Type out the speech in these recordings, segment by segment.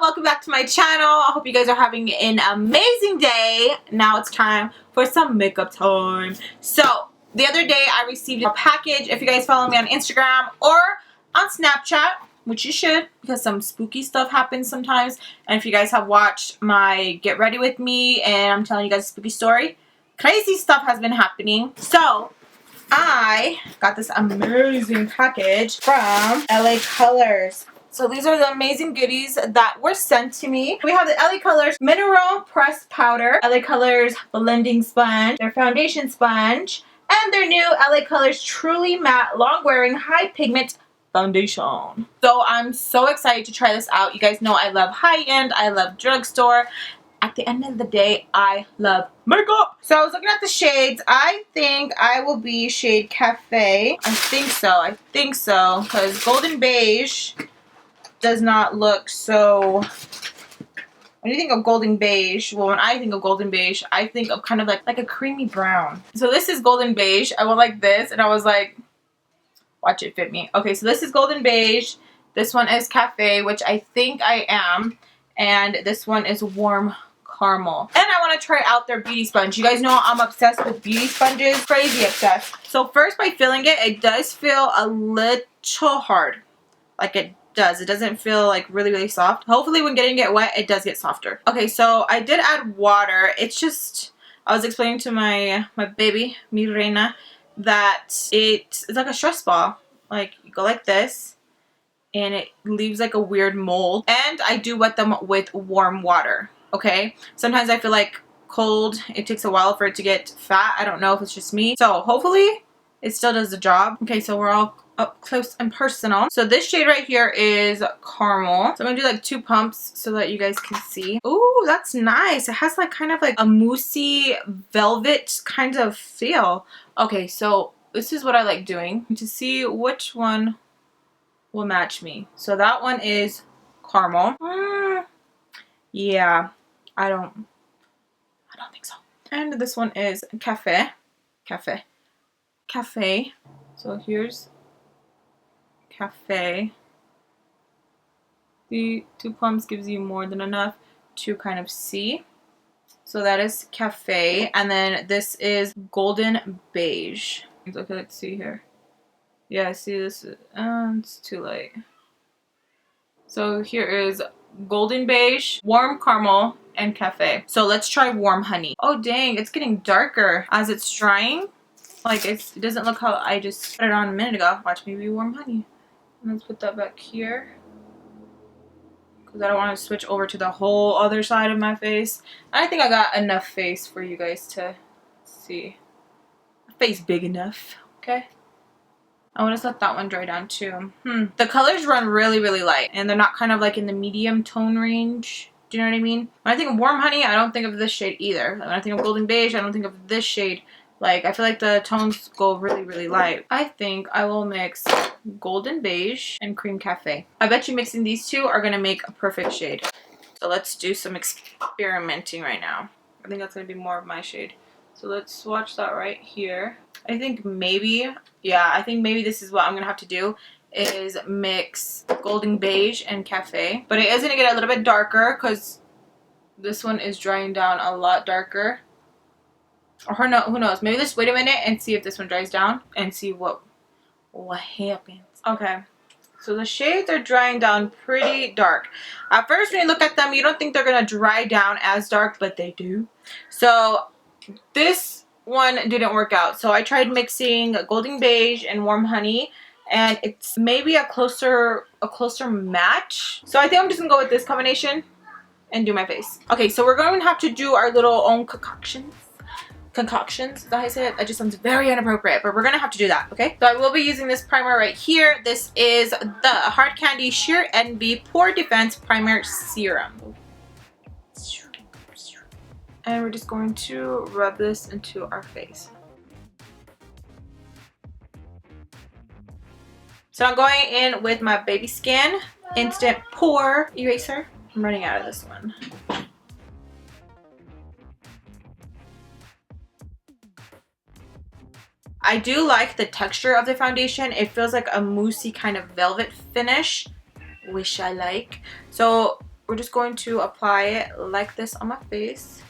welcome back to my channel. I hope you guys are having an amazing day. Now it's time for some makeup time. So the other day I received a package. If you guys follow me on Instagram or on Snapchat, which you should, because some spooky stuff happens sometimes, and if you guys have watched my Get Ready With Me and I'm telling you guys a spooky story, crazy stuff has been happening. So I got this amazing package from LA Colors. So these are the amazing goodies that were sent to me. We have the LA Colors Mineral Pressed Powder, LA Colors Blending Sponge, their Foundation Sponge, and their new LA Colors Truly Matte Long Wearing High Pigment Foundation. So I'm so excited to try this out. You guys know I love high-end, I love drugstore. At the end of the day, I love makeup. So I was looking at the shades. I think I will be shade Cafe. I think so, because Golden Beige does not look so... When you think of Golden Beige, well, when I think of Golden Beige, I think of kind of like a creamy brown. So this is Golden Beige. I went like this, and I was like, watch it fit me. Okay, so this is Golden Beige. This one is Cafe, which I think I am. And this one is Warm Caramel. And I want to try out their beauty sponge. You guys know I'm obsessed with beauty sponges. Crazy obsessed. So first, by feeling it, it does feel a little hard. Like it does. It doesn't feel like really soft. Hopefully when getting it wet, it does get softer. Okay, so I did add water. It's just, I was explaining to my baby, mi reina, that it's like a stress ball. Like you go like this and it leaves like a weird mold. And I do wet them with warm water. Okay, sometimes I feel like cold, it takes a while for it to get fat. I don't know if it's just me. So hopefully it still does the job. Okay, so we're all up close and personal. So this shade right here is Caramel. So I'm gonna do like 2 pumps so that you guys can see. Ooh, that's nice. It has like kind of like a moussey velvet kind of feel. Okay, so this is what I like doing to see which one will match me. So that one is Caramel. Yeah, I don't think so. And this one is Cafe. So here's Cafe. The 2 pumps gives you more than enough to kind of see. So that is Cafe. And then this is Golden Beige. Okay, let's see here. Yeah, see this is, it's too light. So here is Golden Beige, Warm Caramel, and Cafe. So let's try Warm Honey. Oh dang, it's getting darker as it's drying. Like it doesn't look how I just put it on a minute ago. Watch me be Warm Honey. And let's put that back here, because I don't want to switch over to the whole other side of my face. I think I got enough face for you guys to see. Face big enough, okay? I want to let that one dry down too. The colors run really light, and they're not kind of like in the medium tone range. Do you know what I mean? When I think of Warm Honey, I don't think of this shade either. When I think of Golden Beige, I don't think of this shade. Like, I feel like the tones go really light. I think I will mix Golden Beige and Cream Cafe. I bet you mixing these two are going to make a perfect shade. So let's do some experimenting right now. I think that's going to be more of my shade. So let's swatch that right here. I think maybe, yeah, I think maybe this is what I'm going to have to do, is mix Golden Beige and Cafe. But it is going to get a little bit darker because this one is drying down a lot darker. Or who knows? Maybe let's wait a minute and see if this one dries down and see what happens. Okay, so the shades are drying down pretty dark. At first, when you look at them, you don't think they're gonna dry down as dark, but they do. So this one didn't work out. So I tried mixing Golden Beige and Warm Honey, and it's maybe a closer match. So I think I'm just gonna go with this combination and do my face. Okay, so we're going to have to do our little own concoctions. Is that how I say it? That just sounds very inappropriate, but we're gonna have to do that, okay? So I will be using this primer right here. This is the Hard Candy Sheer Envy Pore Defense Primer Serum. And we're just going to rub this into our face. So I'm going in with my Baby Skin Instant Pore Eraser. I'm running out of this one. I do like the texture of the foundation. It feels like a moussey kind of velvet finish, which I like. So we're just going to apply it like this on my face.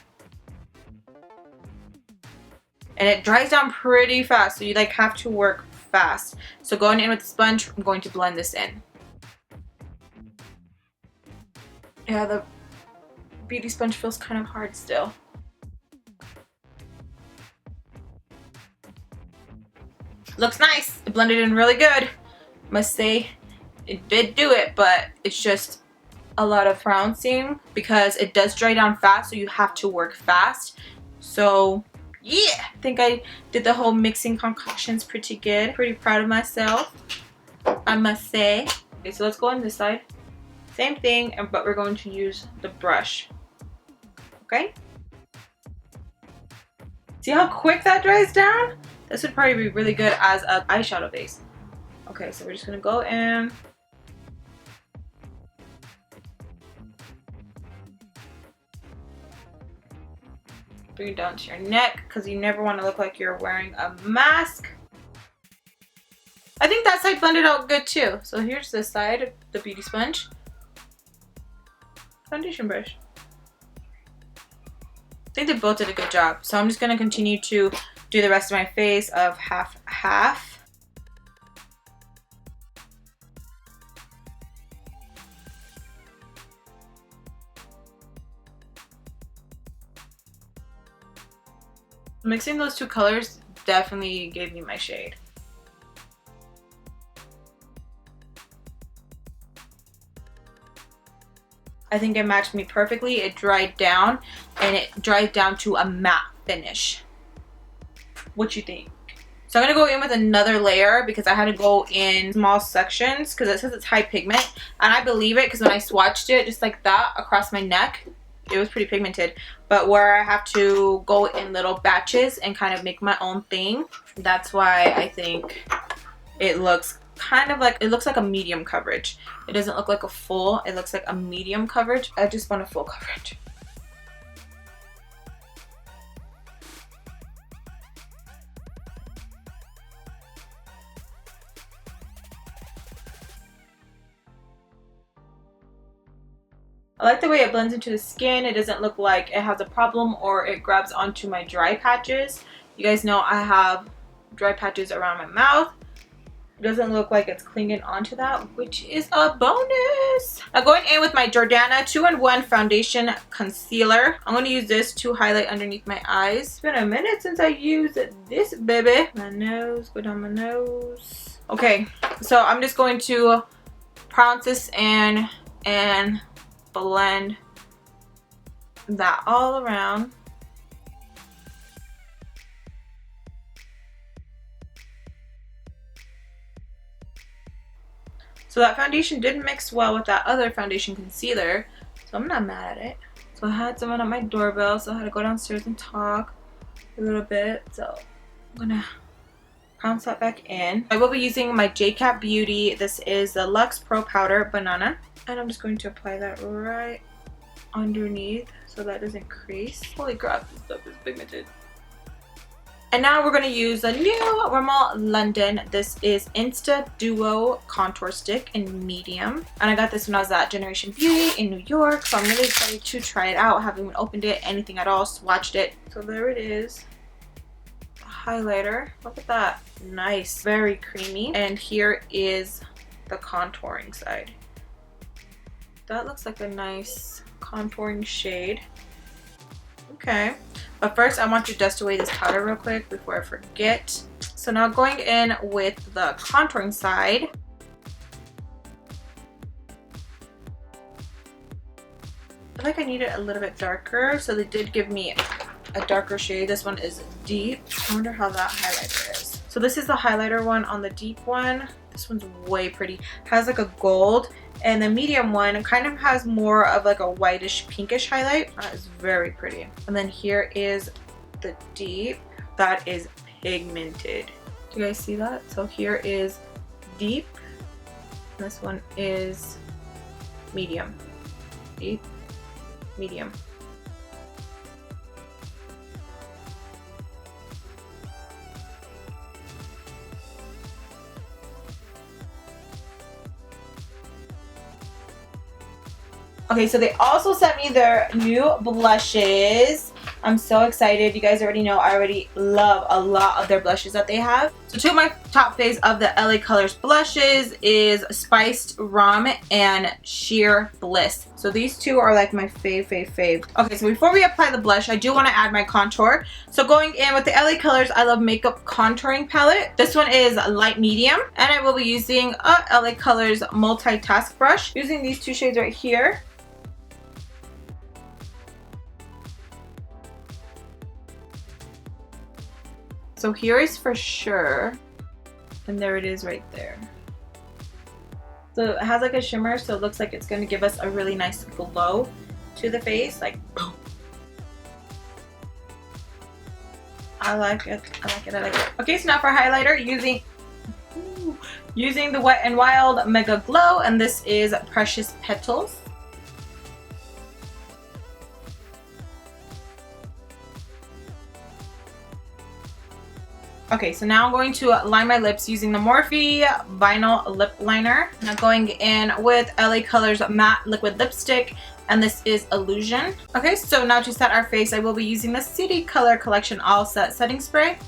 And it dries down pretty fast, so you like have to work fast. So going in with the sponge, I'm going to blend this in. Yeah, the beauty sponge feels kind of hard still. Looks nice. It blended in really good. Must say it did do it, but it's just a lot of pronouncing because it does dry down fast, so you have to work fast. So yeah, I think I did the whole mixing concoctions pretty good. Pretty proud of myself, I must say. Okay, so let's go on this side. Same thing, but we're going to use the brush. Okay? See how quick that dries down? This would probably be really good as an eyeshadow base. Okay, so we're just gonna go in. Bring it down to your neck because you never want to look like you're wearing a mask. I think that side blended out good too. So here's this side, the beauty sponge. Foundation brush. I think they both did a good job. So I'm just going to continue to do the rest of my face of half. Mixing those two colors definitely gave me my shade. I think it matched me perfectly. It dried down and it dried down to a matte finish. What you think? So I'm gonna go in with another layer because I had to go in small sections because it says it's high pigment, and I believe it because when I swatched it just like that across my neck, it was pretty pigmented. But where I have to go in little batches and kind of make my own thing, that's why I think it looks kind of like, it looks like a medium coverage. It doesn't look like a full, it looks like a medium coverage. I just want a full coverage. I like the way it blends into the skin. It doesn't look like it has a problem or it grabs onto my dry patches. You guys know I have dry patches around my mouth. It doesn't look like it's clinging onto that, which is a bonus. Now going in with my Jordana 2-in-1 Foundation Concealer. I'm going to use this to highlight underneath my eyes. It's been a minute since I used this baby. My nose, go down my nose. Okay, so I'm just going to pounce this in and blend that all around. So that foundation did mix well with that other foundation concealer, so I'm not mad at it. So I had someone at my doorbell, so I had to go downstairs and talk a little bit. So I'm gonna pounce that back in. I will be using my JCat Beauty. This is the Luxe Pro Powder Banana. And I'm just going to apply that right underneath so that doesn't crease. Holy crap, this stuff is pigmented. And now we're going to use a new Rimmel London. This is Insta Duo Contour Stick in medium. And I got this when I was at Generation Beauty in New York. So I'm really excited to try it out. I haven't even opened it, anything at all, swatched it. So there it is. Highlighter. Look at that. Nice. Very creamy. And here is the contouring side. That looks like a nice contouring shade. Okay. But first I want to dust away this powder real quick before I forget. So now going in with the contouring side. I feel like I need it a little bit darker. So they did give me a darker shade. This one is deep. I wonder how that highlighter is. So this is the highlighter one on the deep one. This one's way pretty. Has like a gold. And the medium one kind of has more of like a whitish pinkish highlight. That is very pretty. And then here is the deep. That is pigmented. Do you guys see that? So here is deep. This one is medium. Deep, medium. Okay, so they also sent me their new blushes. I'm so excited. You guys already know I already love a lot of their blushes that they have. So two of my top faves of the LA Colors blushes is Spiced Rum and Sheer Bliss. So these two are like my fave. Okay, so before we apply the blush, I do want to add my contour. So going in with the LA Colors I Love Makeup Contouring Palette. This one is light medium, and I will be using a LA Colors multitask brush. Using these two shades right here. So here is for sure, and there it is right there. So it has like a shimmer, so it looks like it's going to give us a really nice glow to the face, like boom. I like it. Okay, so now for highlighter, using the Wet n Wild Mega Glow, and this is Precious Petals. Okay, so now I'm going to line my lips using the Morphe Vinyl Lip Liner. Now going in with LA Colors Matte Liquid Lipstick, and this is Illusion. Okay, so now to set our face, I will be using the City Color Collection All Set Setting Spray.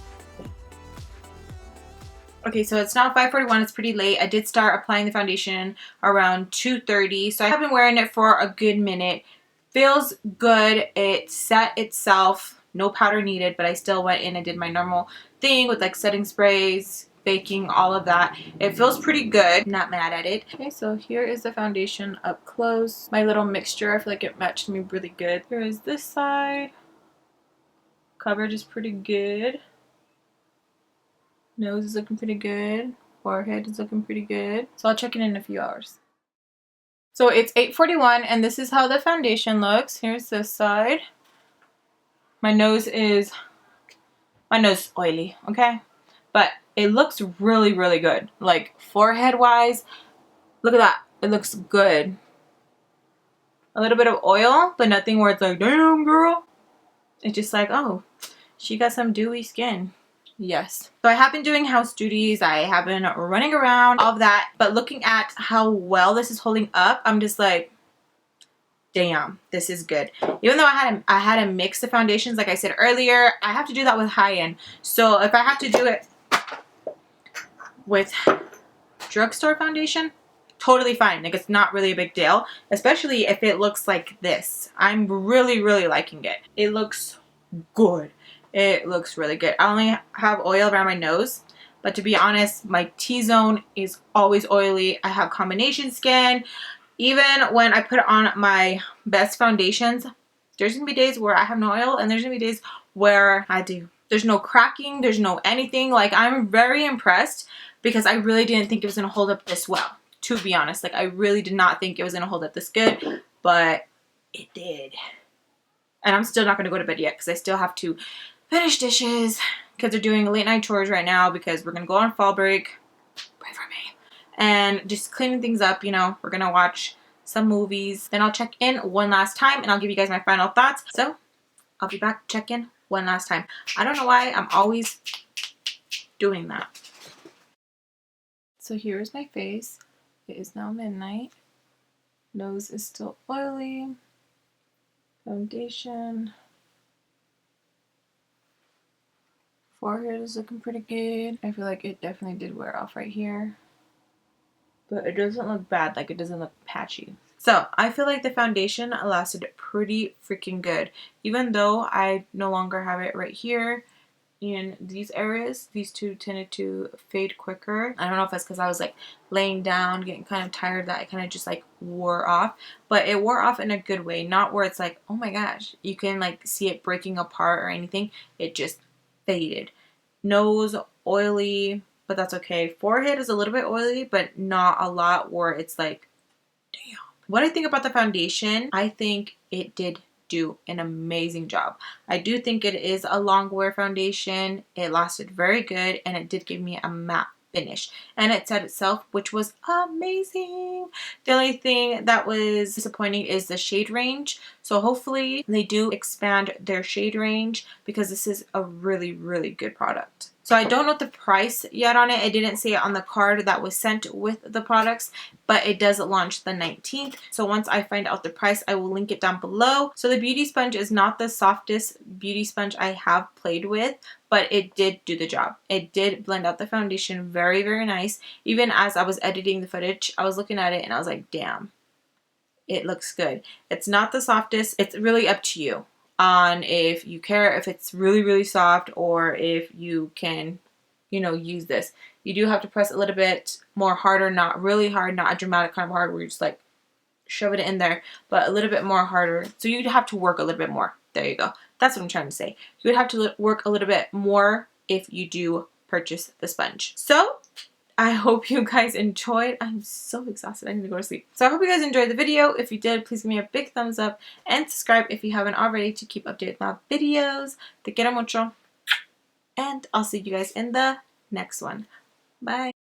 Okay, so it's now 5:41, it's pretty late. I did start applying the foundation around 2:30, so I have been wearing it for a good minute. Feels good, it set itself. No powder needed, but I still went in and did my normal thing with like setting sprays, baking, all of that. It feels pretty good. Not mad at it. Okay, so here is the foundation up close. My little mixture, I feel like it matched me really good. Here is this side. Coverage is pretty good. Nose is looking pretty good. Forehead is looking pretty good. So I'll check in a few hours. So it's 8:41 and this is how the foundation looks. Here's this side. My nose is oily, okay? But it looks really, really good. Like forehead wise, look at that. It looks good. A little bit of oil, but nothing where it's like, damn girl. It's just like, oh, she got some dewy skin. Yes. So I have been doing house duties. I have been running around, all of that. But looking at how well this is holding up, I'm just like, damn, this is good. Even though I had a mix of foundations, like I said earlier, I have to do that with high-end. So if I have to do it with drugstore foundation, totally fine. Like, it's not really a big deal, especially if it looks like this. I'm really, really liking it. It looks good. It looks really good. I only have oil around my nose, but to be honest, my T-zone is always oily. I have combination skin. Even when I put on my best foundations, there's going to be days where I have no oil and there's going to be days where I do. There's no cracking. There's no anything. Like, I'm very impressed because I really didn't think it was going to hold up this well, to be honest. Like, I really did not think it was going to hold up this good, but it did. And I'm still not going to go to bed yet because I still have to finish dishes. Kids are doing late night chores right now because we're going to go on fall break. Pray for me. And just cleaning things up, you know. We're going to watch some movies. Then I'll check in one last time and I'll give you guys my final thoughts. So I'll be back, check in one last time. I don't know why I'm always doing that. So here is my face. It is now midnight. Nose is still oily. Foundation. Forehead is looking pretty good. I feel like it definitely did wear off right here. But it doesn't look bad, like it doesn't look patchy. So I feel like the foundation lasted pretty freaking good. Even though I no longer have it right here in these areas, these two tended to fade quicker. I don't know if that's because I was like laying down, getting kind of tired, that I kind of just like wore off. But it wore off in a good way, not where it's like, oh my gosh, you can like see it breaking apart or anything. It just faded. Nose oily, but that's okay. Forehead is a little bit oily, but not a lot where it's like, damn. What I think about the foundation, I think it did do an amazing job. I do think it is a long wear foundation. It lasted very good and it did give me a matte finish. And it set itself, which was amazing. The only thing that was disappointing is the shade range. So hopefully they do expand their shade range because this is a really, really good product. So I don't know the price yet on it. It didn't say it on the card that was sent with the products, but it does launch the 19th. So once I find out the price, I will link it down below. So the beauty sponge is not the softest beauty sponge I have played with, but it did do the job. It did blend out the foundation very, very nice. Even as I was editing the footage, I was looking at it and I was like, damn, it looks good. It's not the softest. It's really up to you on if you care if it's really, really soft or if you can, you know, use this. You do have to press a little bit more harder, not really hard, not a dramatic kind of hard where you just like shove it in there, but a little bit more harder. So you'd have to work a little bit more. There you go. That's what I'm trying to say. You would have to work a little bit more if you do purchase the sponge. So I hope you guys enjoyed. I'm so exhausted. I need to go to sleep. So I hope you guys enjoyed the video. If you did, please give me a big thumbs up and subscribe if you haven't already to keep updated with my videos. Te quiero mucho. And I'll see you guys in the next one. Bye.